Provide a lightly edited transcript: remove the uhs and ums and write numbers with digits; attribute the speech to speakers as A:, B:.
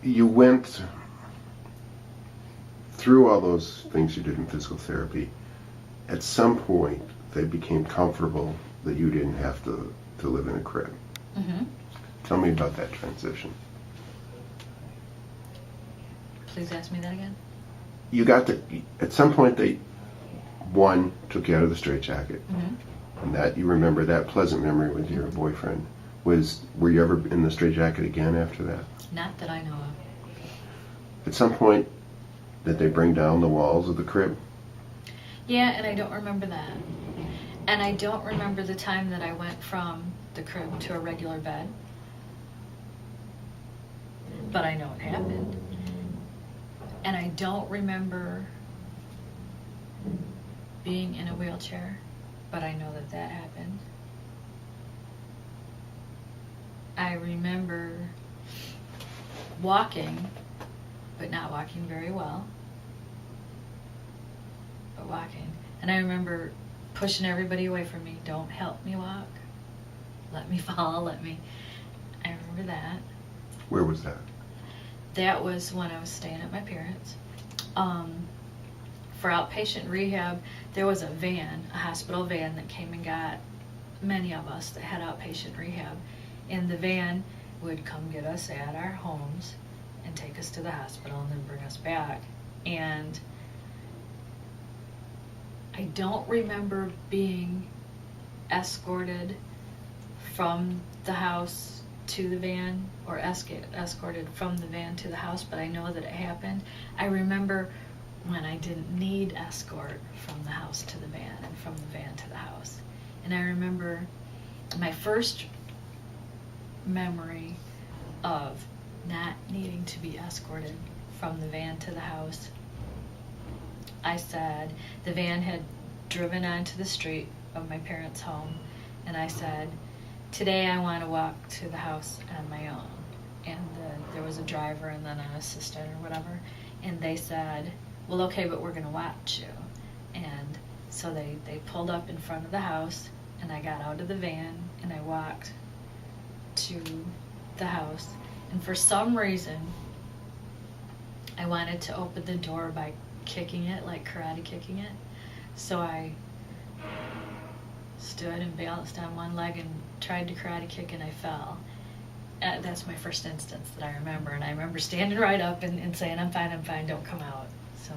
A: you went through all those things you did in physical therapy. At some point, they became comfortable that you didn't have to live in a crib.
B: Mm-hmm.
A: Tell me about that transition.
B: Please ask me that again.
A: You got to, at some point they, one, took you out of the straitjacket.
B: Mm-hmm.
A: And that, you remember that pleasant memory with your boyfriend. Were you ever in the straitjacket again after that?
B: Not that I know of.
A: At some point, did they bring down the walls of the crib?
B: Yeah, and I don't remember that. And I don't remember the time that I went from the crib to a regular bed. But I know it happened. And I don't remember being in a wheelchair, but I know that that happened. I remember walking, but not walking very well. But walking. And I remember pushing everybody away from me. Don't help me walk. Let me fall, I remember that.
A: Where was that?
B: That was when I was staying at my parents'. For outpatient rehab, there was a van, a hospital van that came and got many of us that had outpatient rehab. And the van would come get us at our homes and take us to the hospital and then bring us back. And I don't remember being escorted from the house to the van or escorted from the van to the house, but I know that it happened. I remember when I didn't need escort from the house to the van and from the van to the house. And I remember my first memory of not needing to be escorted from the van to the house. I said, the van had driven onto the street of my parents' home, and I said, today I want to walk to the house on my own. And there was a driver and then an assistant or whatever, and they said, well, okay, but we're going to watch you. And so they pulled up in front of the house, and I got out of the van, and I walked to the house. And for some reason, I wanted to open the door by kicking it, like karate kicking it. So I stood and balanced on one leg and tried to karate kick, and I fell. That's my first instance that I remember. And I remember standing right up and saying, I'm fine, don't come out. So